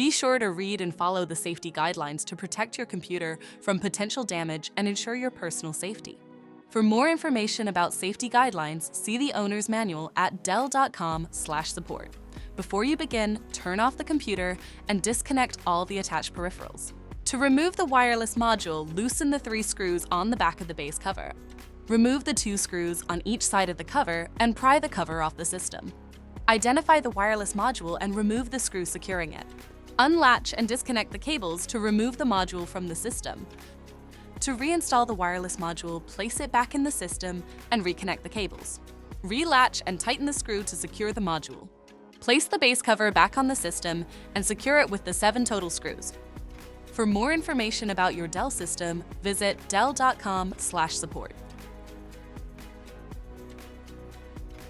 Be sure to read and follow the safety guidelines to protect your computer from potential damage and ensure your personal safety. For more information about safety guidelines, see the owner's manual at dell.com/support. Before you begin, turn off the computer and disconnect all the attached peripherals. To remove the wireless module, loosen the 3 screws on the back of the base cover. Remove the 2 screws on each side of the cover and pry the cover off the system. Identify the wireless module and remove the screw securing it. Unlatch and disconnect the cables to remove the module from the system. To reinstall the wireless module, place it back in the system and reconnect the cables. Relatch and tighten the screw to secure the module. Place the base cover back on the system and secure it with the 7 total screws. For more information about your Dell system, visit dell.com/support.